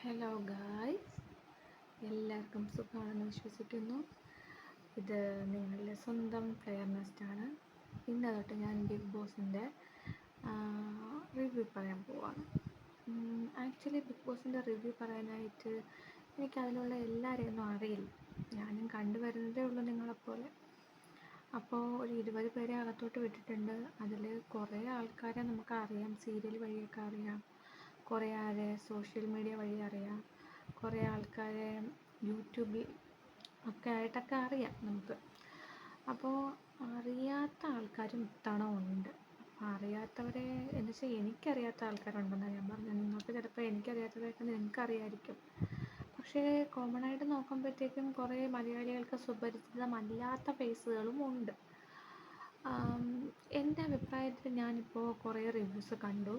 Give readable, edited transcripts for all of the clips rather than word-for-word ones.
Hello guys, എല്ലാവർക്കും സുഖമാണെന്ന് വിശ്വസിക്കുന്നു. ഇത് നിങ്ങളുടെ സ്വന്തം ഫെയർനെസ്റ്റാണ്. ഇന്ന് തൊട്ട് ഞാൻ ബിഗ് ബോസിൻ്റെ റിവ്യൂ പറയാൻ പോവാണ്. ആക്ച്വലി ബിഗ് ബോസിൻ്റെ റിവ്യൂ പറയാനായിട്ട് എനിക്കതിലുള്ള എല്ലാവരെയൊന്നും അറിയില്ല. ഞാനും കണ്ടുവരുന്നതേ ഉള്ളൂ നിങ്ങളെപ്പോലെ. അപ്പോൾ ഒരു 20 പേരെ അകത്തോട്ട് വിട്ടിട്ടുണ്ട്. അതിൽ കുറേ ആൾക്കാരെ നമുക്കറിയാം, സീരിയൽ വഴിയൊക്കെ അറിയാം, കുറേ ആളെ സോഷ്യൽ മീഡിയ വഴി അറിയാം, കുറേ ആൾക്കാരെ യൂട്യൂബിൽ ഒക്കെ ആയിട്ടൊക്കെ അറിയാം നമുക്ക്. അപ്പോൾ അറിയാത്ത ആൾക്കാരും ഇത്തവണ ഉണ്ട്. അപ്പോൾ അറിയാത്തവരെ എന്ന് വെച്ചാൽ എനിക്കറിയാത്ത ആൾക്കാരുണ്ടെന്നാണ് ഞാൻ പറഞ്ഞത്. നിങ്ങൾക്ക് ചിലപ്പോൾ എനിക്കറിയാത്തവരൊക്കെ നിങ്ങൾക്കറിയായിരിക്കും. പക്ഷേ കോമൺ ആയിട്ട് നോക്കുമ്പോഴത്തേക്കും കുറേ മലയാളികൾക്ക് സുപരിചിതമല്ലാത്ത ഫേസുകളും ഉണ്ട്. എൻ്റെ അഭിപ്രായത്തിൽ ഞാനിപ്പോൾ കുറേ റിവ്യൂസ് കണ്ടു.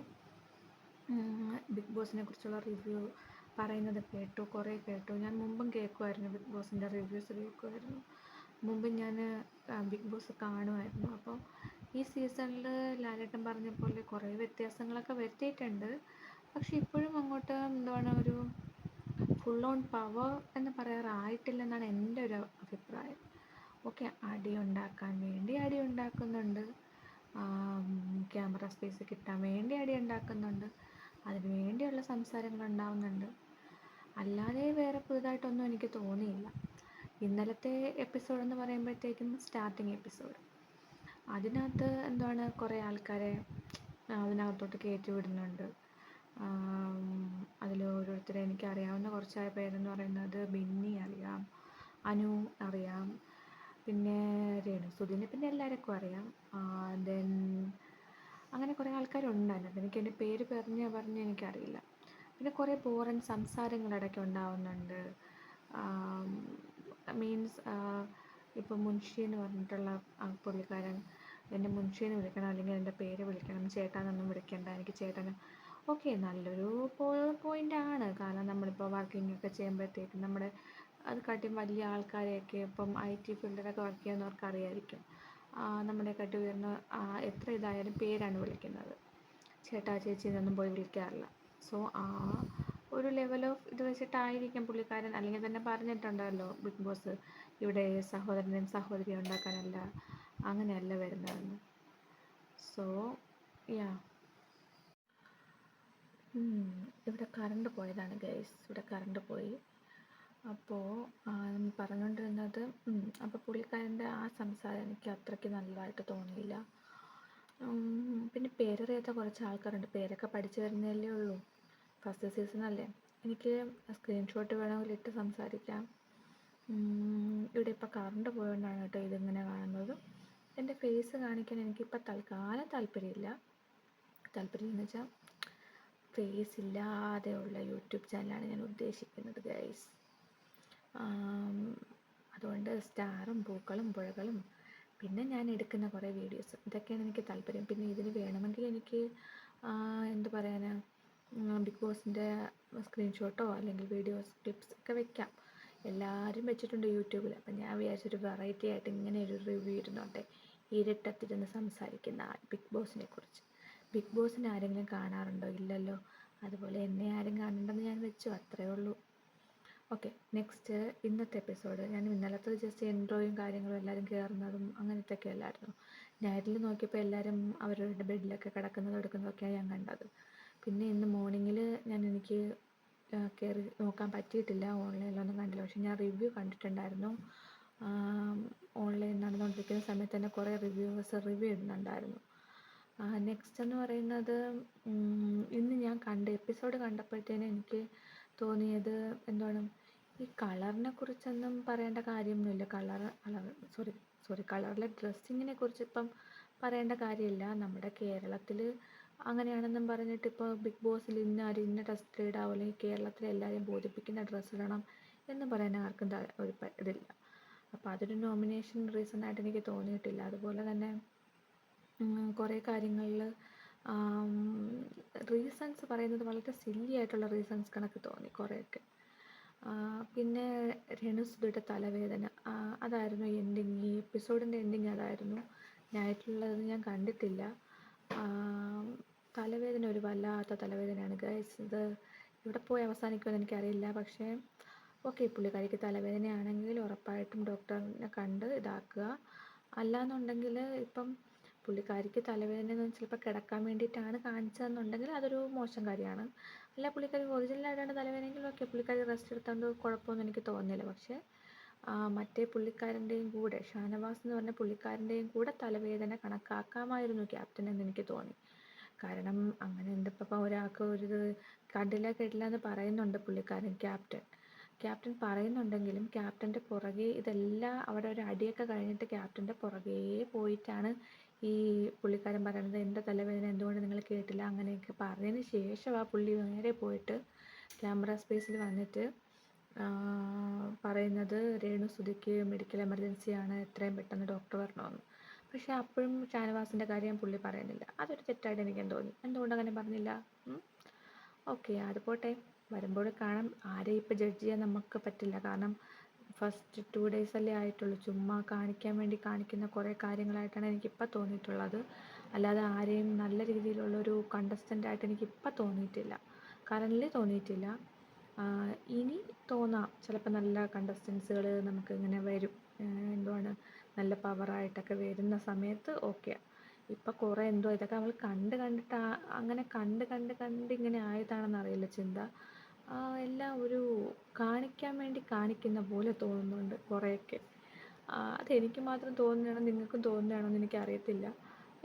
ബിഗ് ബോസിനെ കുറിച്ചുള്ള റിവ്യൂ പറയുന്നത് കേട്ടു, കുറേ കേട്ടു. ഞാൻ മുമ്പും കേൾക്കുമായിരുന്നു, ബിഗ് ബോസിൻ്റെ റിവ്യൂസ് കേൾക്കുമായിരുന്നു. മുമ്പ് ഞാൻ ബിഗ് ബോസ് കാണുമായിരുന്നു. അപ്പോൾ ഈ സീസണിൽ ലാലേട്ടൻ പറഞ്ഞ പോലെ കുറേ വ്യത്യാസങ്ങളൊക്കെ വരുത്തിയിട്ടുണ്ട്. പക്ഷെ ഇപ്പോഴും അങ്ങോട്ട് എന്താണ് ഒരു ഫുൾ ഓൺ പവർ എന്ന് പറയാറായിട്ടില്ലെന്നാണ് എൻ്റെ ഒരു അഭിപ്രായം. ഓക്കെ, അടി ഉണ്ടാക്കാൻ വേണ്ടി അടി ഉണ്ടാക്കുന്നുണ്ട്, ക്യാമറ സ്പേസ് കിട്ടാൻ വേണ്ടി അടി ഉണ്ടാക്കുന്നുണ്ട്, അതിനു വേണ്ടിയുള്ള സംസാരങ്ങൾ ഉണ്ടാവുന്നുണ്ട്. അല്ലാതെ വേറെ പുതുതായിട്ടൊന്നും എനിക്ക് തോന്നിയില്ല. ഇന്നലത്തെ എപ്പിസോഡ് എന്ന് പറയുമ്പോഴത്തേക്കും സ്റ്റാർട്ടിങ് എപ്പിസോഡ്, അതിനകത്ത് എന്താണ് കുറേ ആൾക്കാരെ അതിനകത്തോട്ട് കയറ്റി വിടുന്നുണ്ട്. അതിൽ ഓരോരുത്തരെ എനിക്കറിയാവുന്ന കുറച്ച് പേരെന്ന് പറയുന്നത് ബിന്നി അറിയാം, അനു അറിയാം, പിന്നെ രേണുസുധിനെ പിന്നെ എല്ലാവർക്കും അറിയാം. ദെൻ അങ്ങനെ കുറേ ആൾക്കാരുണ്ടായിരുന്നു. എനിക്ക് എൻ്റെ പേര് പറഞ്ഞ് എനിക്കറിയില്ല. പിന്നെ കുറേ ബോറൻ സംസാരങ്ങൾ ഇടയ്ക്ക് ഉണ്ടാവുന്നുണ്ട്. മീൻസ് ഇപ്പോൾ മുൻഷി എന്ന് പറഞ്ഞിട്ടുള്ള പുള്ളിക്കാരൻ എന്നെ മുൻഷീന്ന് വിളിക്കണം, അല്ലെങ്കിൽ എൻ്റെ പേര് വിളിക്കണം, ചേട്ടാന്നൊന്നും വിളിക്കണ്ട, എനിക്ക് ചേട്ടന്. ഓക്കെ, നല്ലൊരു പോയിൻ്റാണ്. കാരണം നമ്മളിപ്പോൾ വർക്കിംഗ് ഒക്കെ ചെയ്യുമ്പോഴത്തേക്കും നമ്മുടെ അത് കാട്ടി വലിയ ആൾക്കാരെയൊക്കെ ഇപ്പം IT ഫീൽഡിലൊക്കെ വർക്ക് ചെയ്യുന്നവർക്ക് അറിയായിരിക്കും. നമ്മളെ കാട്ടി ഉയർന്ന എത്ര ഇതായാലും പേരാണ് വിളിക്കുന്നത്, ചേട്ടാ ചേച്ചി എന്നൊന്നും പോയി വിളിക്കാറില്ല. സോ ആ ഒരു ലെവൽ ഓഫ് ഇത് വെച്ചിട്ടായിരിക്കും പുള്ളിക്കാരൻ, അല്ലെങ്കിൽ തന്നെ പറഞ്ഞിട്ടുണ്ടല്ലോ ബിഗ് ബോസ്, ഇവിടെ സഹോദരനും സഹോദരിയും ഉണ്ടാക്കാനല്ല, അങ്ങനെയല്ല വരുന്നതെന്ന്. സോ യാ, ഇവിടെ കറണ്ട് പോയതാണ് ഗൈസ്, ഇവിടെ കറണ്ട് പോയി. അപ്പോൾ പറഞ്ഞുകൊണ്ടിരുന്നത്, അപ്പോൾ പുള്ളിക്കാരൻ്റെ ആ സംസാരം എനിക്ക് അത്രയ്ക്ക് നല്ലതായിട്ട് തോന്നിയില്ല. പിന്നെ പേരറിയാത്ത കുറച്ച് ആൾക്കാരുണ്ട്. പേരൊക്കെ പഠിച്ചു വരുന്നതല്ലേ ഉള്ളൂ, ഫസ്റ്റ് സീസണല്ലേ. എനിക്ക് സ്ക്രീൻഷോട്ട് വേണമെങ്കിൽ ഇട്ട് സംസാരിക്കാം. ഇവിടെ ഇപ്പോൾ കറണ്ട് പോയതുകൊണ്ടാണ് കേട്ടോ ഇതിങ്ങനെ കാണുന്നത്. എൻ്റെ ഫേസ് കാണിക്കാൻ എനിക്കിപ്പോൾ തൽക്കാലം താല്പര്യമെന്ന് വെച്ചാൽ ഫേസ് ഇല്ലാതെയുള്ള യൂട്യൂബ് ചാനലാണ് ഞാൻ ഉദ്ദേശിക്കുന്നത് ഗൈസ്. അതുകൊണ്ട് സ്റ്റാറും പൂക്കളും പുഴകളും പിന്നെ ഞാൻ എടുക്കുന്ന കുറേ വീഡിയോസ്, ഇതൊക്കെയാണ് എനിക്ക് താല്പര്യം. പിന്നെ ഇതിന് വേണമെങ്കിൽ എനിക്ക് എന്ത് പറയാനാ, ബിഗ് ബോസിൻ്റെ സ്ക്രീൻഷോട്ടോ അല്ലെങ്കിൽ വീഡിയോസ് ക്ലിപ്സ് ഒക്കെ വെക്കാം. എല്ലാവരും വെച്ചിട്ടുണ്ട് യൂട്യൂബിൽ. അപ്പം ഞാൻ വിചാരിച്ചൊരു വെറൈറ്റി ആയിട്ട് ഇങ്ങനെ ഒരു റിവ്യൂ ഇരുന്നോട്ടെ, ഇരുട്ടത്തിരുന്ന് സംസാരിക്കുന്ന ബിഗ് ബോസിനെ കുറിച്ച്. ബിഗ് ബോസിനെ ആരെങ്കിലും കാണാറുണ്ടോ? ഇല്ലല്ലോ. അതുപോലെ എന്നെ ആരും കാണണ്ടെന്ന് ഞാൻ വെച്ചു, അത്രയേ ഉള്ളൂ. ഓക്കെ, നെക്സ്റ്റ് ഇന്നത്തെ എപ്പിസോഡ്. ഞാൻ ഇന്നലത്തെ ജസ്റ്റ് ഇൻട്രോയും കാര്യങ്ങളും എല്ലാവരും കയറുന്നതും അങ്ങനത്തെയൊക്കെ അല്ലായിരുന്നു. നൈറ്റിൽ നോക്കിയപ്പോൾ എല്ലാവരും അവരുടെ ബെഡിലൊക്കെ കിടക്കുന്നതും എടുക്കുന്നതൊക്കെയാണ് ഞാൻ കണ്ടത്. പിന്നെ ഇന്ന് മോർണിംഗിൽ എനിക്ക് കയറി നോക്കാൻ പറ്റിയിട്ടില്ല, ഓൺലൈനിലൊന്നും കണ്ടില്ല. പക്ഷെ ഞാൻ റിവ്യൂ കണ്ടിട്ടുണ്ടായിരുന്നു. ഓൺലൈൻ നടന്നുകൊണ്ടിരിക്കുന്ന സമയത്ത് തന്നെ കുറേ റിവ്യൂവേഴ്സ് റിവ്യൂ ഇടുന്നുണ്ടായിരുന്നു. നെക്സ്റ്റ് എന്ന് പറയുന്നത്, ഇന്ന് ഞാൻ എപ്പിസോഡ് കണ്ടപ്പോഴത്തേനും എനിക്ക് തോന്നിയത് എന്താണ്, ഈ കളറിനെ കുറിച്ചൊന്നും പറയേണ്ട കാര്യമൊന്നുമില്ല. കളറിലെ ഡ്രസ്സിങ്ങിനെ കുറിച്ച് ഇപ്പം പറയേണ്ട കാര്യമില്ല. നമ്മുടെ കേരളത്തിൽ അങ്ങനെയാണെന്നും പറഞ്ഞിട്ട് ഇപ്പോൾ ബിഗ് ബോസിൽ ഇന്ന ഡ്രസ്സ് ഇടാവോ, അല്ലെങ്കിൽ കേരളത്തിലെ എല്ലാവരെയും ബോധിപ്പിക്കുന്ന ഡ്രസ്സ് ഇടണം എന്ന് പറയാൻ ആർക്കും ഒരു ഇതില്ല. അപ്പോൾ അതൊരു നോമിനേഷൻ റീസണായിട്ട് എനിക്ക് തോന്നിയിട്ടില്ല. അതുപോലെ തന്നെ കുറേ കാര്യങ്ങളിൽ റീസൺസ് പറയുന്നത് വളരെ സില്ലി ആയിട്ടുള്ള റീസൺസ് കണക്ക് തോന്നി കുറേയൊക്കെ. പിന്നെ രേണുസുധിയുടെ തലവേദന, അതായിരുന്നു എൻഡിങ്, ഈ എപ്പിസോഡിൻ്റെ എൻഡിങ് അതായിരുന്നു. നൈറ്റിലുള്ളത് ഞാൻ കണ്ടിട്ടില്ല. തലവേദന ഒരു വല്ലാത്ത തലവേദനയാണ് ഗൈസ്. ഇത് ഇവിടെ പോയി അവസാനിക്കുമെന്ന് എനിക്കറിയില്ല. പക്ഷേ ഓക്കെ, പുള്ളിക്കാരിക്ക് തലവേദനയാണെങ്കിൽ ഉറപ്പായിട്ടും ഡോക്ടറിനെ കണ്ട് ഇതാക്കുക. അല്ലാന്നുണ്ടെങ്കിൽ ഇപ്പം പുള്ളിക്കാരിക്ക് തലവേദന ചിലപ്പോൾ കിടക്കാൻ വേണ്ടിയിട്ടാണ് കാണിച്ചതെന്നുണ്ടെങ്കിൽ അതൊരു മോശം കാര്യമാണ്. അല്ല പുള്ളിക്കാരി ഒറിജിനലായിട്ടാണ് തലവേദനയെങ്കിൽ ഓക്കെ, പുള്ളിക്കാരി റെസ്റ്റ് എടുത്തോണ്ട് കുഴപ്പമൊന്നും എനിക്ക് തോന്നുന്നില്ല. പക്ഷേ മറ്റേ പുള്ളിക്കാരൻ്റെയും കൂടെ, ഷാനവാസ് എന്ന് പറഞ്ഞ പുള്ളിക്കാരൻ്റെയും കൂടെ തലവേദന കണക്കാക്കാമായിരുന്നു ക്യാപ്റ്റൻ എന്ന് എനിക്ക് തോന്നി. കാരണം അങ്ങനെ എന്തിപ്പോൾ ഒരാൾക്ക് ഒരു കണ്ടില്ല കേട്ടില്ല എന്ന് പറയുന്നുണ്ട് പുള്ളിക്കാരൻ ക്യാപ്റ്റൻ പറയുന്നുണ്ടെങ്കിലും ക്യാപ്റ്റൻ്റെ പുറകെ ഇതെല്ലാം അവിടെ ഒരു അടിയൊക്കെ കഴിഞ്ഞിട്ട് ക്യാപ്റ്റൻ്റെ പുറകെ പോയിട്ടാണ് ഈ പുള്ളിക്കാരൻ പറയുന്നത് എൻ്റെ തലവേദന എന്തുകൊണ്ട് നിങ്ങൾ കേട്ടില്ല അങ്ങനെയൊക്കെ പറഞ്ഞതിന് ശേഷം ആ പുള്ളി നേരെ പോയിട്ട് ക്യാമറ സ്പേസിൽ വന്നിട്ട് പറയുന്നത് രേണു സുധിക്ക് മെഡിക്കൽ എമർജൻസിയാണ്, എത്രയും പെട്ടെന്ന് ഡോക്ടർ വരണമെന്ന്. പക്ഷേ അപ്പോഴും ഷാനവാസിൻ്റെ കാര്യം പുള്ളി പറയുന്നില്ല. അതൊരു തെറ്റായിട്ട് എനിക്കും തോന്നി. എന്തുകൊണ്ട് അങ്ങനെ പറഞ്ഞില്ല? ഓക്കെ, അത് പോട്ടെ, വരുമ്പോൾ കാണാം. ആരെയും ഇപ്പോൾ ജഡ്ജ് ചെയ്യാൻ നമുക്ക് പറ്റില്ല. കാരണം ഫസ്റ്റ് 2 days അല്ലേ ആയിട്ടുള്ളൂ. ചുമ്മാ കാണിക്കാൻ വേണ്ടി കാണിക്കുന്ന കുറേ കാര്യങ്ങളായിട്ടാണ് എനിക്കിപ്പോൾ തോന്നിയിട്ടുള്ളത്. അല്ലാതെ ആരെയും നല്ല രീതിയിലുള്ളൊരു കണ്ടസ്റ്റൻ്റായിട്ട് എനിക്കിപ്പോൾ തോന്നിയിട്ടില്ല. കറൻറ്റ്ലി തോന്നിയിട്ടില്ല. ഇനി തോന്നാം, ചിലപ്പോൾ നല്ല കണ്ടസ്റ്റൻസുകൾ നമുക്ക് ഇങ്ങനെ വരും. എന്തുവാണ്, നല്ല പവറായിട്ടൊക്കെ വരുന്ന സമയത്ത് ഓക്കെ. ഇപ്പം കുറേ എന്തോ ഇതൊക്കെ നമ്മൾ കണ്ടിട്ട് അങ്ങനെ കണ്ട് ഇങ്ങനെ ആയതാണെന്ന് അറിയില്ല ചിന്ത. എല്ലാം ഒരു കാണിക്കാൻ വേണ്ടി കാണിക്കുന്ന പോലെ തോന്നുന്നുണ്ട് കുറേയൊക്കെ. അതെനിക്ക് മാത്രം തോന്നുന്നതാണോ നിങ്ങൾക്കും തോന്നുന്നതാണോ എന്ന് എനിക്കറിയത്തില്ല.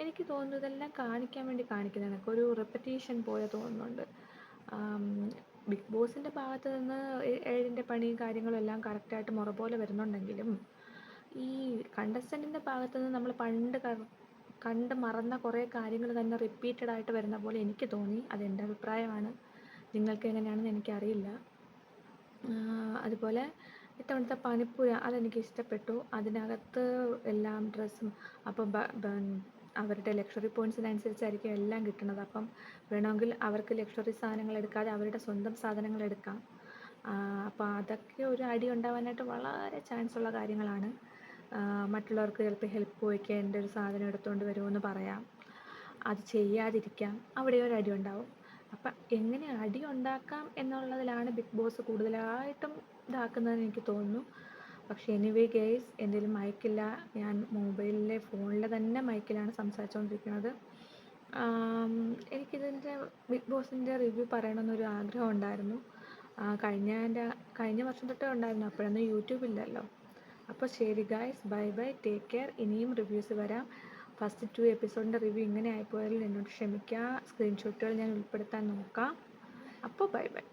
എനിക്ക് തോന്നുന്നു ഇതെല്ലാം കാണിക്കാൻ വേണ്ടി കാണിക്കുന്നതാണ്. ഒരു റെപ്പറ്റീഷൻ പോലെ തോന്നുന്നുണ്ട്. ബിഗ് ബോസിൻ്റെ ഭാഗത്ത് നിന്ന് ഏഴിൻ്റെ പണിയും കാര്യങ്ങളും എല്ലാം കറക്റ്റായിട്ട് മുറ പോലെ വരുന്നുണ്ടെങ്കിലും ഈ കണ്ടസ്റ്റൻറ്റിൻ്റെ ഭാഗത്ത് നിന്ന് നമ്മൾ പണ്ട് കണ്ട് മറന്ന കുറേ കാര്യങ്ങൾ തന്നെ റിപ്പീറ്റഡ് ആയിട്ട് വരുന്ന പോലെ എനിക്ക് തോന്നി. അതെൻ്റെ അഭിപ്രായമാണ്. നിങ്ങൾക്ക് എങ്ങനെയാണെന്ന് എനിക്കറിയില്ല. അതുപോലെ ഇത്തവണത്തെ പനിപ്പുര അതെനിക്ക് ഇഷ്ടപ്പെട്ടു. അതിനകത്ത് എല്ലാം ഡ്രസ്സും അപ്പം അവരുടെ ലക്ഷറി പോയിൻറ്റ്സിനനുസരിച്ചായിരിക്കും എല്ലാം കിട്ടുന്നത്. അപ്പം വേണമെങ്കിൽ അവർക്ക് ലക്ഷറി സാധനങ്ങൾ എടുക്കാതെ അവരുടെ സ്വന്തം സാധനങ്ങൾ എടുക്കാം. അപ്പോൾ അതൊക്കെ ഒരു അടി ഉണ്ടാവാനായിട്ട് വളരെ ചാൻസ് ഉള്ള കാര്യങ്ങളാണ്. മറ്റുള്ളവർക്ക് ചിലപ്പോൾ ഹെൽപ്പ് ചോദിക്കേണ്ട ഒരു സാധനം എടുത്തുകൊണ്ട് വരുമെന്ന് പറയാം, അത് ചെയ്യാതിരിക്കാം, അവിടെ ഒരു അടി ഉണ്ടാവും. അപ്പം എങ്ങനെ അടി ഉണ്ടാക്കാം എന്നുള്ളതിലാണ് ബിഗ് ബോസ് കൂടുതലായിട്ടും ഇതാക്കുന്നതെന്ന് എനിക്ക് തോന്നുന്നു. പക്ഷേ എനിവേ ഗേസ്, എൻ്റെ മൈക്കില്ല, ഞാൻ മൊബൈലിലെ ഫോണിലെ തന്നെ മൈക്കിലാണ് സംസാരിച്ചുകൊണ്ടിരിക്കുന്നത്. എനിക്കിതിൻ്റെ ബിഗ് ബോസിൻ്റെ റിവ്യൂ പറയണമെന്നൊരു ആഗ്രഹം ഉണ്ടായിരുന്നു. കഴിഞ്ഞ വർഷം തൊട്ടേ ഉണ്ടായിരുന്നു. അപ്പോഴൊന്നും യൂട്യൂബില്ലല്ലോ. അപ്പോൾ ശരി guys, bye bye, take care. ഇനിയും റിവ്യൂസ് വരാം. ഫസ്റ്റ് 2 എപ്പിസോഡിൻ്റെ റിവ്യൂ ഇങ്ങനെ ആയിപ്പോയാലും എന്നോട് ക്ഷമിക്കുക. സ്ക്രീൻഷോട്ടുകൾ ഞാൻ ഉൾപ്പെടുത്താൻ നോക്കാം. അപ്പോൾ ബൈ ബൈ.